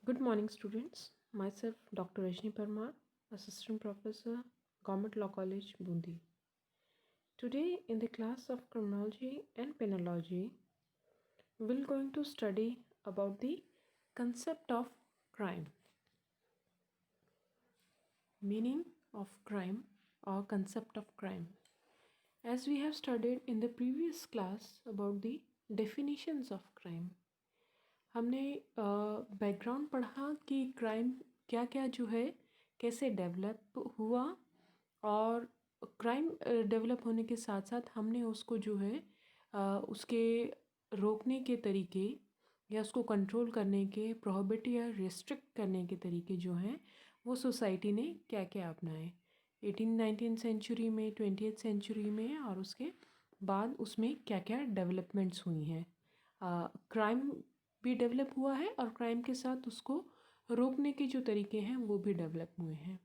Good morning, students. Myself, Dr. Rajni Parmar, Assistant Professor, Government Law College, Bundi. Today, in the class of Criminology and Penology, we're going to study about the concept of crime, meaning of crime or concept of crime. As we have studied in the previous class about the definitions of crime, हमने background पढ़ा कि crime क्या क्या जो है कैसे develop हुआ और क्राइम डेवलप होने के साथ साथ हमने उसको जो है उसके रोकने के तरीके या उसको कंट्रोल करने के प्रोहिबिट या रिस्ट्रिक्ट करने के तरीके जो हैं वो सोसाइटी ने क्या क्या अपनाए 18-19 सेंचुरी में 20th सेंचुरी में और उसके बाद उसमें क्या क्या डेवलपमेंट्स हुई हैं। क्राइम भी डेवलप हुआ है और क्राइम के साथ उसको रोकने के जो तरीके हैं वो भी डेवलप हुए हैं।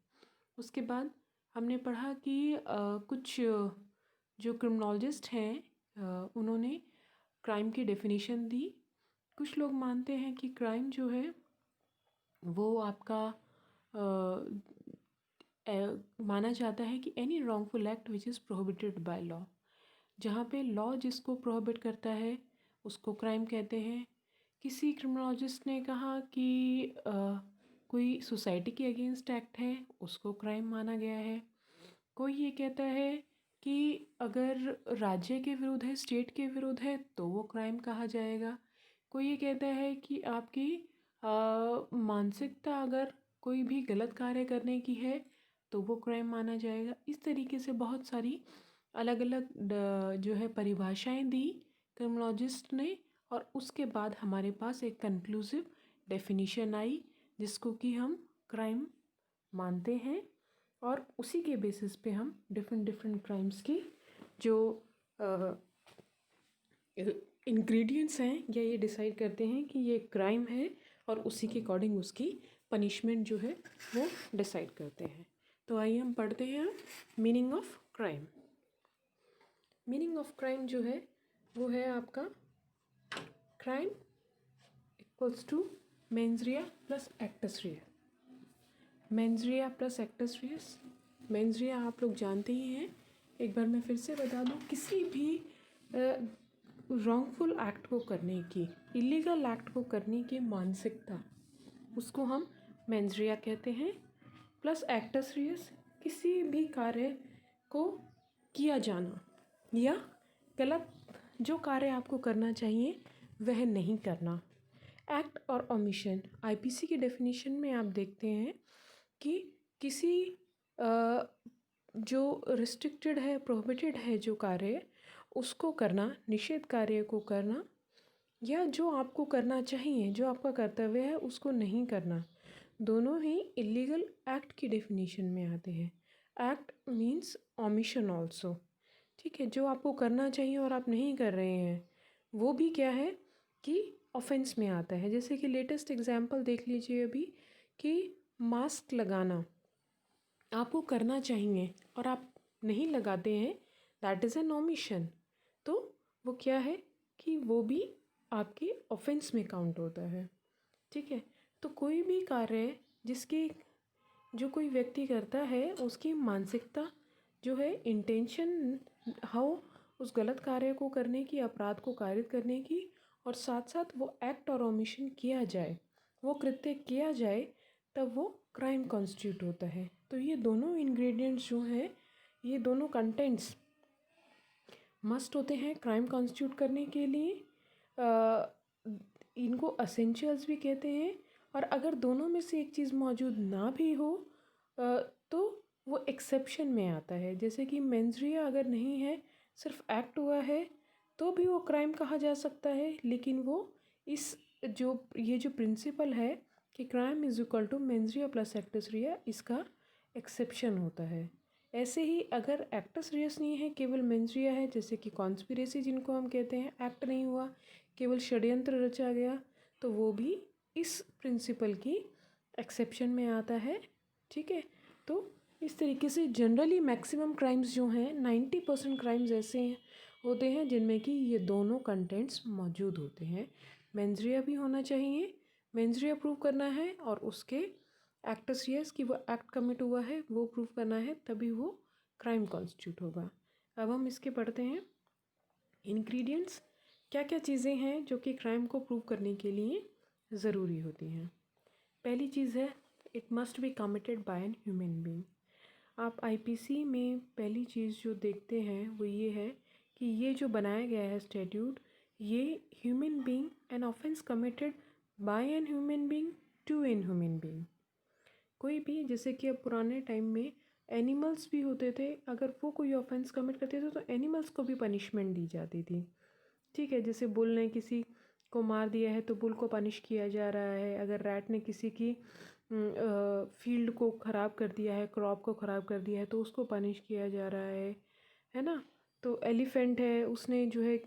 उसके बाद हमने पढ़ा कि कुछ जो क्रिमिनोलॉजिस्ट हैं उन्होंने क्राइम की डेफिनेशन दी। कुछ लोग मानते हैं कि क्राइम जो है वो आपका माना जाता है कि any wrongful act which is prohibited by law, जहाँ पे लॉ जिसको प्रोहिबिट करता है उसको क्राइम कहते हैं। किसी क्रिमिनोलॉजिस्ट ने कहा कि कोई सोसाइटी के अगेंस्ट एक्ट है उसको क्राइम माना गया है। कोई ये कहता है कि अगर राज्य के विरुद्ध है, स्टेट के विरुद्ध है तो वो क्राइम कहा जाएगा। कोई ये कहता है कि आपकी मानसिकता अगर कोई भी गलत कार्य करने की है तो वो क्राइम माना जाएगा। इस तरीके से बहुत सारी अलग अलग जो है परिभाषाएं दी क्रिमिनोलॉजिस्ट ने और उसके बाद हमारे पास एक कंक्लूसिव डेफिनेशन आई जिसको कि हम क्राइम मानते हैं और उसी के बेसिस पे हम डिफरेंट क्राइम्स की जो इंग्रेडिएंट्स हैं या ये डिसाइड करते हैं कि ये क्राइम है और उसी के अकॉर्डिंग उसकी पनिशमेंट जो है वो डिसाइड करते हैं। तो आइए हम पढ़ते हैं meaning of crime. Meaning of crime जो है वो है आपका crime equals to mens rea plus actus rea. Mens rea plus actus reus. Mens rea आप लोग जानते ही हैं, एक बार मैं फिर से बता दूं, किसी भी रॉन्गफुल एक्ट को करने की, इलीगल एक्ट को करने की मानसिकता, उसको हम मेंस रिया कहते हैं। प्लस एक्टस रियस, किसी भी कार्य को किया जाना या गलत जो कार्य आपको करना चाहिए वह नहीं करना। एक्ट और ओमिशन, आईपीसी की डेफिनेशन में आप देखते हैं कि किसी जो रिस्ट्रिक्टेड है, प्रोहिबिटेड है जो कार्य, उसको करना, निषेध कार्य को करना, या जो आपको करना चाहिए, जो आपका कर्तव्य है उसको नहीं करना, दोनों ही इलीगल एक्ट की डेफिनेशन में आते हैं। एक्ट मीन्स ओमिशन ऑल्सो, ठीक है। जो आपको करना चाहिए और आप नहीं कर रहे हैं वो भी क्या है कि ऑफेंस में आता है। जैसे कि लेटेस्ट एग्जांपल देख लीजिए अभी कि मास्क लगाना आपको करना चाहिए और आप नहीं लगाते हैं, दैट इज़ एन ओमिशन। तो वो क्या है कि वो भी आपके ऑफेंस में काउंट होता है, ठीक है। तो कोई भी कार्य जिसकी जो कोई व्यक्ति करता है उसकी मानसिकता जो है, इंटेंशन हाउ उस गलत कार्य को करने की, अपराध को कारित करने की, और साथ साथ वो एक्ट और ओमिशन किया जाए, वो कृत्य किया जाए, तब वो क्राइम कॉन्स्टिट्यूट होता है। तो ये दोनों इंग्रेडिएंट्स जो हैं, ये दोनों कंटेंट्स मस्ट होते हैं क्राइम कॉन्स्टिट्यूट करने के लिए। इनको असेंशियल्स भी कहते हैं। और अगर दोनों में से एक चीज़ मौजूद ना भी हो तो वो एक्सेप्शन में आता है। जैसे कि मेंस रिया अगर नहीं है, सिर्फ एक्ट हुआ है, तो भी वो क्राइम कहा जा सकता है। लेकिन वो इस ये जो प्रिंसिपल है कि crime is equal to mens rea plus actus rea, इसका एक्सेप्शन होता है। ऐसे ही अगर एक्टस रियस नहीं है, केवल मेंस रिया है, जैसे कि कॉन्स्पिरेसी जिनको हम कहते हैं, एक्ट नहीं हुआ, केवल षड्यंत्र रचा गया, तो वो भी इस प्रिंसिपल की एक्सेप्शन में आता है, ठीक है। तो इस तरीके से जनरली मैक्सिमम क्राइम्स जो हैं, 90% क्राइम्स ऐसे होते हैं जिनमें कि ये दोनों कंटेंट्स मौजूद होते हैं। मेंस रिया भी होना चाहिए, मेंस रे प्रूव करना है और उसके एक्टस रियस कि वो एक्ट कमिट हुआ है वो प्रूव करना है, तभी वो क्राइम कॉन्स्टिट्यूट होगा। अब हम इसके पढ़ते हैं इंग्रेडिएंट्स, क्या क्या चीज़ें हैं जो कि क्राइम को प्रूव करने के लिए ज़रूरी होती हैं। पहली चीज़ है it must be committed by an human being. आप आईपीसी में पहली चीज़ जो देखते हैं वो ये है कि ये जो बनाया गया है स्टैट्यूट, ये human being an offence committed by an human being to an human being. कोई भी, जैसे कि अब पुराने टाइम में एनिमल्स भी होते थे, अगर वो कोई ऑफेंस कमिट करते थे तो एनिमल्स को भी पनिशमेंट दी जाती थी। ठीक है, जैसे बुल ने किसी को मार दिया है तो बुल को पनिश किया जा रहा है। अगर रैट ने किसी की फील्ड को ख़राब कर दिया है, क्रॉप को ख़राब कर दिया है तो उसको पनिश किया जा रहा है ना। तो एलिफेंट है, उसने जो है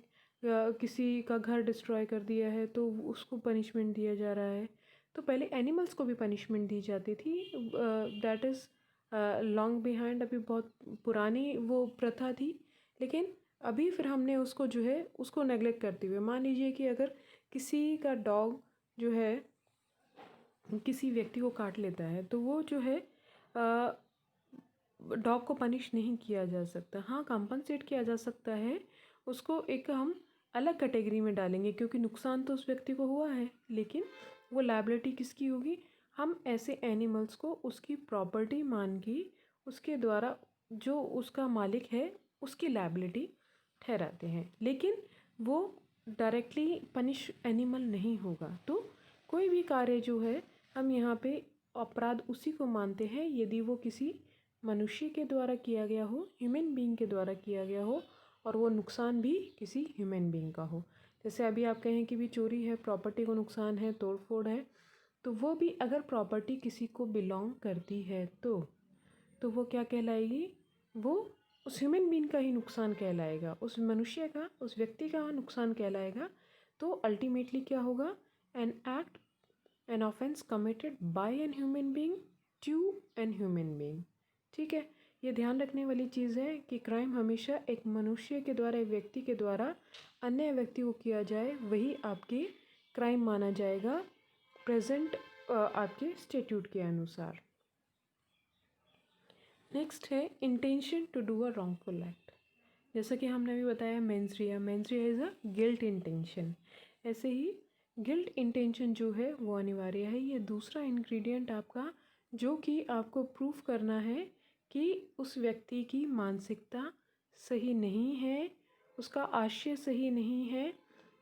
किसी का घर डिस्ट्रॉय कर दिया है तो उसको पनिशमेंट दिया जा रहा है। तो पहले एनिमल्स को भी पनिशमेंट दी जाती थी, दैट इज़ लॉन्ग बिहाइंड, अभी बहुत पुरानी वो प्रथा थी। लेकिन अभी फिर हमने उसको जो है उसको नेगलेक्ट करते हुए, मान लीजिए कि अगर किसी का डॉग जो है किसी व्यक्ति को काट लेता है तो वो जो है डॉग को पनिश नहीं किया जा सकता। हाँ, कंपनसेट किया जा सकता है, उसको एक हम अलग कैटेगरी में डालेंगे क्योंकि नुकसान तो उस व्यक्ति को हुआ है, लेकिन वो लायबिलिटी किसकी होगी? हम ऐसे एनिमल्स को उसकी प्रॉपर्टी मान के उसके द्वारा जो उसका मालिक है उसकी लायबिलिटी ठहराते हैं, लेकिन वो डायरेक्टली पनिश एनिमल नहीं होगा। तो कोई भी कार्य जो है हम यहाँ पे अपराध उसी को मानते हैं यदि वो किसी मनुष्य के द्वारा किया गया हो, ह्यूमन बीइंग के द्वारा किया गया हो, और वो नुकसान भी किसी ह्यूमन बीइंग का हो। जैसे अभी आप कहें कि भी चोरी है, प्रॉपर्टी को नुकसान है, तोड़ फोड़ है, तो वो भी अगर प्रॉपर्टी किसी को बिलोंग करती है तो वो क्या कहलाएगी? वो उस ह्यूमन बीइंग का ही नुकसान कहलाएगा, उस मनुष्य का, उस व्यक्ति का नुकसान कहलाएगा। तो अल्टीमेटली क्या होगा? An act, an offence committed by an human being to an human being. ठीक है, ये ध्यान रखने वाली चीज़ है कि क्राइम हमेशा एक मनुष्य के द्वारा, एक व्यक्ति के द्वारा अन्य व्यक्ति को किया जाए वही आपके क्राइम माना जाएगा प्रेजेंट आपके स्टैट्यूट के अनुसार। नेक्स्ट है intention to do a wrongful act. जैसा कि हमने अभी बताया mens rea is a guilt intention. ऐसे ही गिल्ट इंटेंशन जो है वो अनिवार्य है। ये दूसरा इंग्रेडिएंट आपका जो कि आपको प्रूफ करना है कि उस व्यक्ति की मानसिकता सही नहीं है, उसका आशय सही नहीं है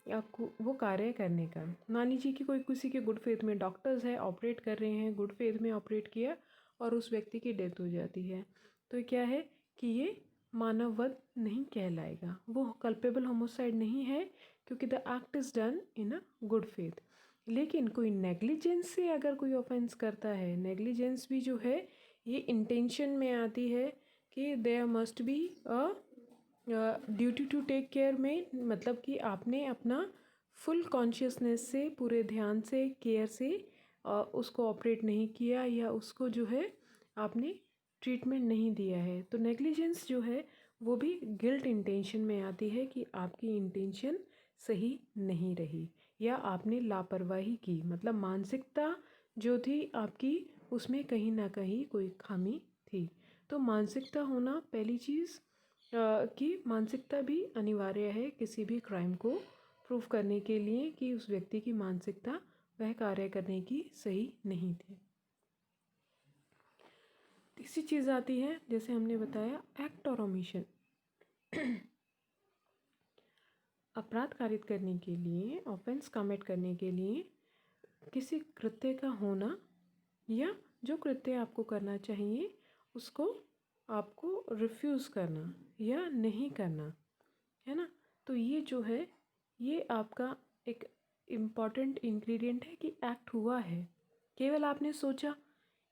आपको वो कार्य करने का। मान लीजिए कि कोई किसी के गुड फेथ में, डॉक्टर्स है ऑपरेट कर रहे हैं, गुड फेथ में ऑपरेट किया और उस व्यक्ति की डेथ हो जाती है, तो क्या है कि ये मानववध नहीं कहलाएगा, वो कल्पेबल होमोसाइड नहीं है क्योंकि the act is done in a good faith. लेकिन कोई नेग्लिजेंस से अगर कोई ऑफेंस करता है, नेग्लिजेंस भी जो है ये इंटेंशन में आती है कि there must be a duty to take care में, मतलब कि आपने अपना फुल कॉन्शियसनेस से, पूरे ध्यान से, केयर से उसको ऑपरेट नहीं किया या उसको जो है आपने ट्रीटमेंट नहीं दिया है। तो नेग्लिजेंस जो है वो भी गिल्ट इंटेंशन में आती है कि आपकी इंटेंशन सही नहीं रही या आपने लापरवाही की, मतलब मानसिकता जो थी आपकी उसमें कहीं ना कहीं कोई खामी थी। तो मानसिकता होना पहली चीज़ कि मानसिकता भी अनिवार्य है किसी भी क्राइम को प्रूव करने के लिए कि उस व्यक्ति की मानसिकता वह कार्य करने की सही नहीं थी। तीसरी चीज़ आती है, जैसे हमने बताया, एक्ट और ओमिशन। अपराध कारित करने के लिए, ऑफेंस कमिट करने के लिए किसी कृत्य का होना या जो कृत्य आपको करना चाहिए उसको आपको रिफ्यूज़ करना या नहीं करना, है ना। तो ये जो है ये आपका एक इम्पॉर्टेंट इंग्रेडिएंट है कि एक्ट हुआ है। केवल आपने सोचा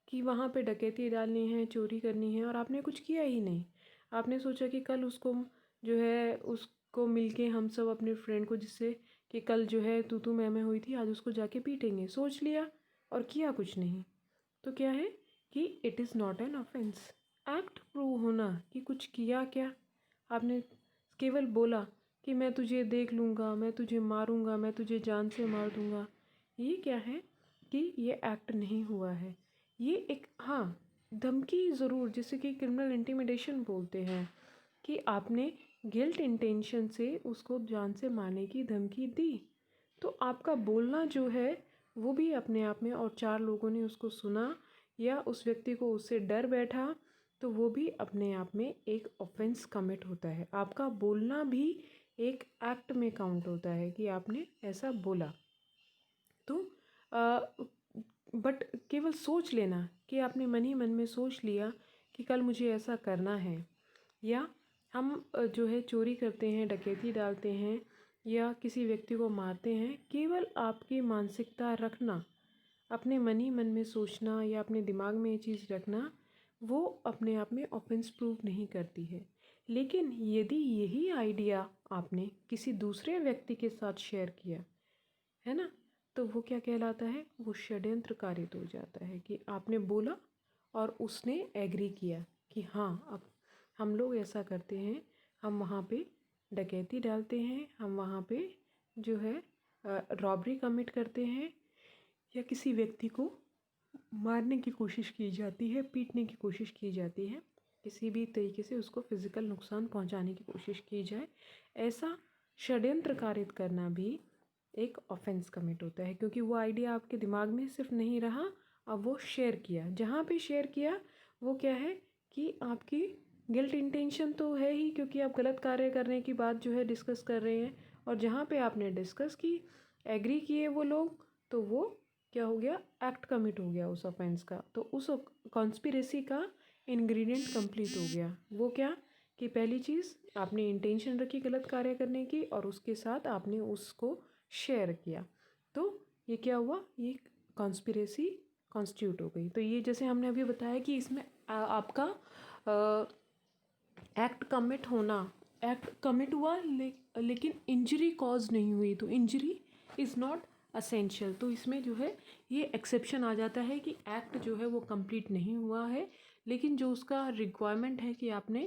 कि वहाँ पे डकैती डालनी है, चोरी करनी है, और आपने कुछ किया ही नहीं। आपने सोचा कि कल उसको जो है उसको मिलके हम सब अपने फ्रेंड को, जिससे कि कल जो है तू मैं हुई थी, आज उसको जाके पीटेंगे, सोच लिया और किया कुछ नहीं। तो क्या है कि it is not an offence. Act prove होना कि कुछ किया क्या, आपने केवल बोला कि मैं तुझे देख लूँगा, मैं तुझे मारूँगा, मैं तुझे जान से मार दूँगा, ये क्या है? कि ये एक्ट नहीं हुआ है। ये एक हाँ धमकी ज़रूर, जैसे कि क्रिमिनल इंटिमिडेशन बोलते हैं कि आपने गिल्ट इंटेंशन से उसको जान से मारने की धमकी दी, तो आपका बोलना जो है वो भी अपने आप में, और 4 लोगों ने उसको सुना या उस व्यक्ति को उससे डर बैठा, तो वो भी अपने आप में एक ऑफेंस कमिट होता है। आपका बोलना भी एक एक्ट में काउंट होता है कि आपने ऐसा बोला। तो बट केवल सोच लेना कि आपने मन ही मन में सोच लिया कि कल मुझे ऐसा करना है, या हम जो है चोरी करते हैं, डकैती डालते हैं या किसी व्यक्ति को मारते हैं, केवल आपकी मानसिकता रखना, अपने मन ही मन में सोचना या अपने दिमाग में ये चीज़ रखना, वो अपने आप में ऑफेंस प्रूव नहीं करती है। लेकिन यदि यही आइडिया आपने किसी दूसरे व्यक्ति के साथ शेयर किया है ना, तो वो क्या कहलाता है, वो षड्यंत्र कारित हो जाता है कि आपने बोला और उसने एग्री किया कि हाँ अब हम लोग ऐसा करते हैं, हम वहाँ पे डकैती डालते हैं, हम वहाँ पे जो है रॉबरी कमिट करते हैं, या किसी व्यक्ति को मारने की कोशिश की जाती है, पीटने की कोशिश की जाती है, किसी भी तरीके से उसको फिज़िकल नुकसान पहुंचाने की कोशिश की जाए, ऐसा षड्यंत्र कारित करना भी एक ऑफेंस कमिट होता है। क्योंकि वो आइडिया आपके दिमाग में सिर्फ नहीं रहा, अब वो शेयर किया, जहाँ पे शेयर किया वो क्या है कि आपकी गिल्ट इंटेंशन तो है ही, क्योंकि आप गलत कार्य करने की बात जो है डिस्कस कर रहे हैं, और जहाँ पे आपने डिस्कस की, एग्री किए वो लोग, तो वो क्या हो गया, एक्ट कमिट हो गया उस ऑफेंस का। तो उस कॉन्स्पिरेसी का इंग्रेडिएंट कंप्लीट हो गया। वो क्या कि पहली चीज़ आपने इंटेंशन रखी गलत कार्य करने की, और उसके साथ आपने उसको शेयर किया, तो ये क्या हुआ, ये कॉन्स्पिरेसी कॉन्स्टिट्यूट हो गई। तो ये जैसे हमने अभी बताया कि इसमें आपका एक्ट कमिट होना, एक्ट कमिट हुआ लेकिन इंजरी कॉज नहीं हुई, तो इंजरी इज़ नॉट असेंशियल। तो इसमें जो है ये एक्सेप्शन आ जाता है कि एक्ट जो है वो कंप्लीट नहीं हुआ है, लेकिन जो उसका रिक्वायरमेंट है कि आपने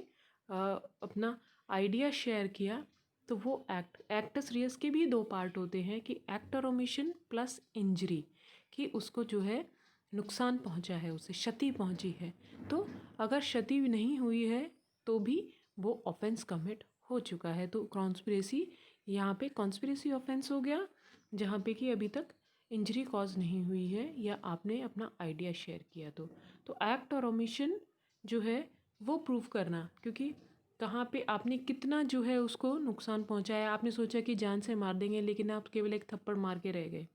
अपना आइडिया शेयर किया, तो वो एक्टस रियस के भी 2 पार्ट होते हैं कि एक्ट और ओमिशन प्लस इंजरी, कि उसको जो है नुकसान पहुंचा है, उसे क्षति पहुंची है। तो अगर क्षति नहीं हुई है तो भी वो ऑफेंस कमिट हो चुका है। तो कॉन्स्पिरेसी, यहाँ पे कॉन्स्पिरेसी ऑफेंस हो गया जहाँ पे कि अभी तक इंजरी कॉज नहीं हुई है या आपने अपना आइडिया शेयर किया। तो एक्ट और ओमिशन जो है वो प्रूव करना, क्योंकि कहाँ पे आपने कितना जो है उसको नुकसान पहुँचाया। आपने सोचा कि जान से मार देंगे, लेकिन आप केवल एक थप्पड़ मार के रह गए,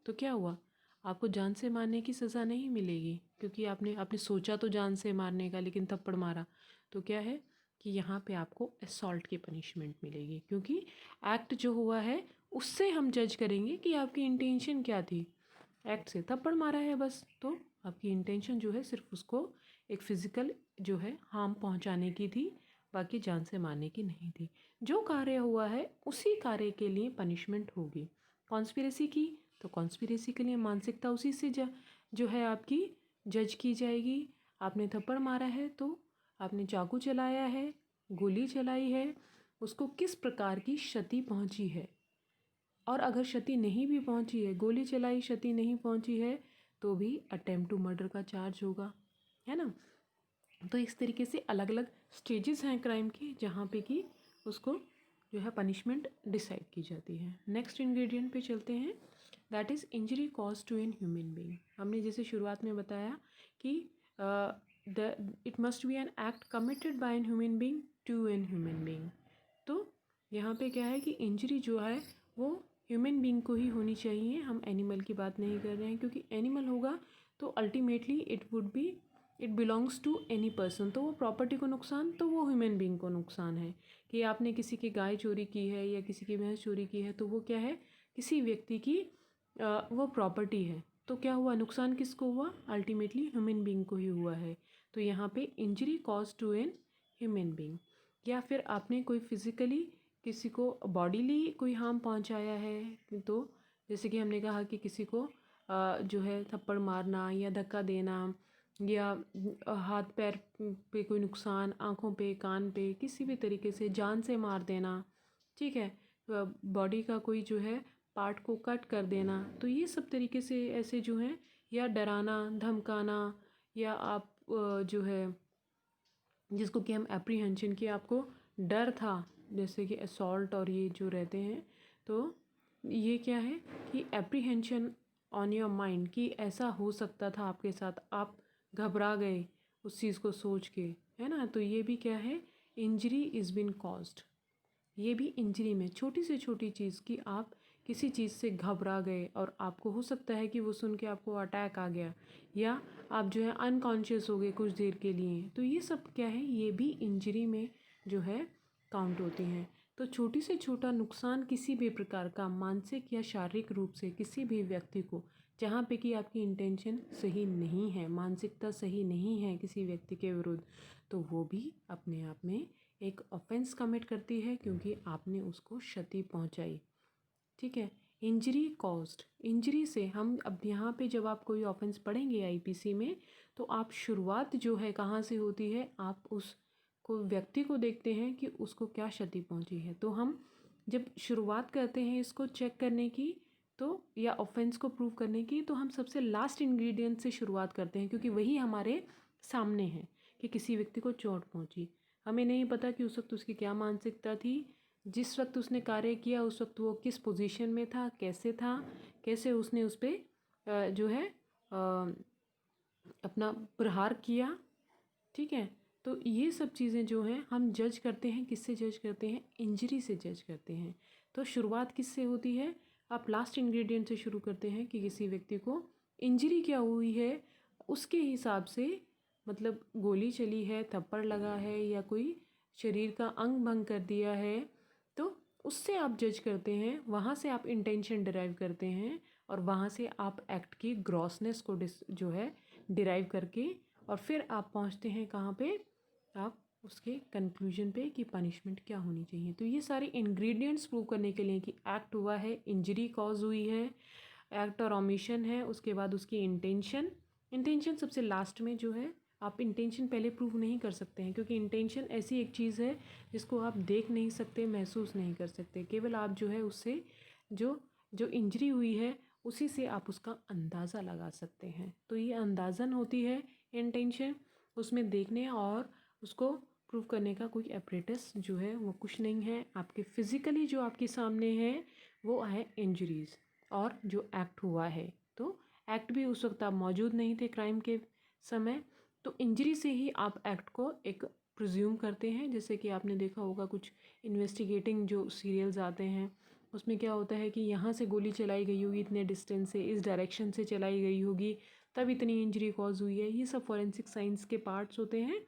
तो क्या हुआ, आपको जान से मारने की सज़ा नहीं मिलेगी, क्योंकि आपने सोचा तो जान से मारने का, लेकिन थप्पड़ मारा। तो क्या है कि यहाँ पे आपको असॉल्ट की पनिशमेंट मिलेगी, क्योंकि एक्ट जो हुआ है उससे हम जज करेंगे कि आपकी इंटेंशन क्या थी। एक्ट से थप्पड़ मारा है बस, तो आपकी इंटेंशन जो है सिर्फ उसको एक फ़िज़िकल जो है हार्म पहुँचाने की थी, बाकी जान से मारने की नहीं थी। जो कार्य हुआ है उसी कार्य के लिए पनिशमेंट होगी। कॉन्स्पिरेसी की तो कॉन्स्पिरेसी के लिए मानसिकता उसी से जो है आपकी जज की जाएगी। आपने थप्पड़ मारा है तो आपने चाकू चलाया है, गोली चलाई है, उसको किस प्रकार की क्षति पहुंची है, और अगर क्षति नहीं भी पहुंची है, गोली चलाई क्षति नहीं पहुंची है, तो भी अटेम्प्ट टू मर्डर का चार्ज होगा, है ना। तो इस तरीके से अलग अलग स्टेजेस हैं क्राइम के, जहाँ पे कि उसको जो है पनिशमेंट डिसाइड की जाती है। नेक्स्ट इंग्रेडिएंट पे चलते हैं, that is injury cause to an human being. हमने जैसे शुरुआत में बताया कि it must be an act committed by an human being to an human being. तो यहाँ पे क्या है कि इंजरी जो है वो ह्यूमन बीइंग को ही होनी चाहिए, हम एनिमल की बात नहीं कर रहे हैं, क्योंकि एनिमल होगा तो ultimately it belongs to any person, तो वो प्रॉपर्टी को नुकसान, तो वो ह्यूमन बीइंग को नुकसान है। कि आपने किसी की गाय चोरी की है या किसी की भैंस चोरी की है, तो वो क्या है, किसी व्यक्ति की वो प्रॉपर्टी है, तो क्या हुआ, नुकसान किसको हुआ, अल्टीमेटली ह्यूमन बीइंग को ही हुआ है। तो यहाँ पे injury cause to an human being, या फिर आपने कोई फिज़िकली किसी को बॉडीली कोई हार्म पहुँचाया है, तो जैसे कि हमने कहा कि किसी को जो है थप्पड़ मारना या धक्का देना, या हाथ पैर पे कोई नुकसान, आँखों पे, कान पे, किसी भी तरीके से जान से मार देना, ठीक है, बॉडी का कोई जो है पार्ट को कट कर देना, तो ये सब तरीके से ऐसे जो हैं, या डराना धमकाना, या आप जो है जिसको कि हम एप्रीहेंशन, की आपको डर था, जैसे कि असॉल्ट और ये जो रहते हैं, तो ये क्या है कि एप्रीहेंशन ऑन योर माइंड, कि ऐसा हो सकता था आपके साथ, आप घबरा गए उस चीज़ को सोच के, है ना। तो ये भी क्या है, इंजरी इज़ बिन कॉज्ड। ये भी इंजरी में छोटी से छोटी चीज़ की, आप किसी चीज़ से घबरा गए और आपको हो सकता है कि वो सुन के आपको अटैक आ गया, या आप जो है अनकॉन्शियस हो गए कुछ देर के लिए, तो ये सब क्या है, ये भी इंजरी में जो है काउंट होती हैं। तो छोटी से छोटा नुकसान किसी भी प्रकार का, मानसिक या शारीरिक रूप से किसी भी व्यक्ति को, जहाँ पे कि आपकी इंटेंशन सही नहीं है, मानसिकता सही नहीं है किसी व्यक्ति के विरुद्ध, तो वो भी अपने आप में एक ऑफेंस कमिट करती है, क्योंकि आपने उसको क्षति पहुंचाई। ठीक है। इंजरी कॉज्ड, इंजरी से हम अब यहाँ पे जब आप कोई ऑफेंस पढ़ेंगे आईपीसी में, तो आप शुरुआत जो है कहाँ से होती है, आप उस को व्यक्ति को देखते हैं कि उसको क्या क्षति पहुंची है। तो हम जब शुरुआत करते हैं इसको चेक करने की, तो या ऑफेंस को प्रूव करने की, तो हम सबसे लास्ट इंग्रेडिएंट से शुरुआत करते हैं, क्योंकि वही हमारे सामने है कि किसी व्यक्ति को चोट पहुंची। हमें नहीं पता कि उस वक्त उसकी क्या मानसिकता थी, जिस वक्त उसने कार्य किया उस वक्त वो किस पोजीशन में था, कैसे उसने उस पर जो है अपना प्रहार किया। ठीक है। तो ये सब चीज़ें जो हैं हम जज करते हैं, किससे जज करते हैं, इंजरी से जज करते हैं। तो शुरुआत किससे होती है, आप लास्ट इंग्रेडिएंट से शुरू करते हैं कि किसी व्यक्ति को इंजरी क्या हुई है, उसके हिसाब से, मतलब गोली चली है, थप्पड़ लगा है, या कोई शरीर का अंग भंग कर दिया है, तो उससे आप जज करते हैं, वहाँ से आप इंटेंशन डिराइव करते हैं, और वहाँ से आप एक्ट की ग्रॉसनेस को जो है डिराइव करके, और फिर आप पहुँचते हैं कहाँ पे, आप उसके कंक्लूजन पे कि पनिशमेंट क्या होनी चाहिए। तो ये सारे इंग्रेडिएंट्स प्रूव करने के लिए कि एक्ट हुआ है, इंजरी कॉज हुई है, एक्ट और ओमिशन है, उसके बाद उसकी इंटेंशन सबसे लास्ट में जो है, आप इंटेंशन पहले प्रूव नहीं कर सकते हैं, क्योंकि इंटेंशन ऐसी एक चीज़ है जिसको आप देख नहीं सकते, महसूस नहीं कर सकते, केवल आप जो है उससे जो जो इंजरी हुई है उसी से आप उसका अंदाज़ा लगा सकते हैं। तो ये अंदाज़न होती है इंटेंशन, उसमें देखने और उसको प्रूव करने का कोई एपरेटस जो है वो कुछ नहीं है। आपके फिज़िकली जो आपके सामने है वो है इंजरीज़ और जो एक्ट हुआ है। तो एक्ट भी उस वक्त आप मौजूद नहीं थे क्राइम के समय, तो इंजरी से ही आप एक्ट को एक प्रिज्यूम करते हैं। जैसे कि आपने देखा होगा कुछ इन्वेस्टिगेटिंग जो सीरियल्स आते हैं, उसमें क्या होता है कि यहाँ से गोली चलाई गई होगी, इतने डिस्टेंस से, इस डायरेक्शन से चलाई गई होगी, तब इतनी इंजरी कॉज हुई है। ये सब फॉरेंसिक साइंस के पार्ट्स होते हैं,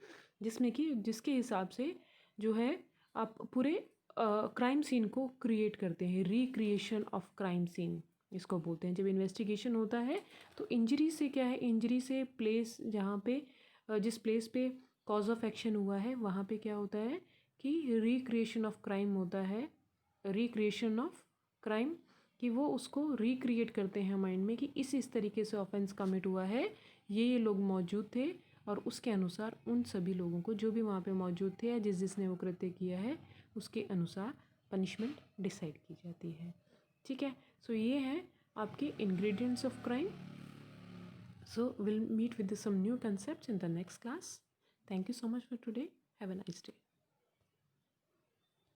जिसमें कि जिसके हिसाब से जो है आप पूरे क्राइम सीन को क्रिएट करते हैं। रिक्रिएशन ऑफ क्राइम सीन इसको बोलते हैं। जब इन्वेस्टिगेशन होता है तो इंजरी से क्या है, इंजरी से प्लेस जहाँ पे जिस प्लेस पे कॉज ऑफ एक्शन हुआ है वहाँ पे क्या होता है कि रिक्रिएशन ऑफ क्राइम होता है। रिक्रिएशन ऑफ क्राइम कि वो उसको रिक्रिएट करते हैं माइंड में कि इस तरीके से ऑफेंस कमिट हुआ है, ये लोग मौजूद थे, और उसके अनुसार उन सभी लोगों को जो भी वहाँ पे मौजूद थे या जिसने वो कृत्य किया है उसके अनुसार पनिशमेंट डिसाइड की जाती है। ठीक है। सो ये है आपके ingredients of crime. So we'll meet with some new concepts in the next class. Thank you so much for today. Have a nice day.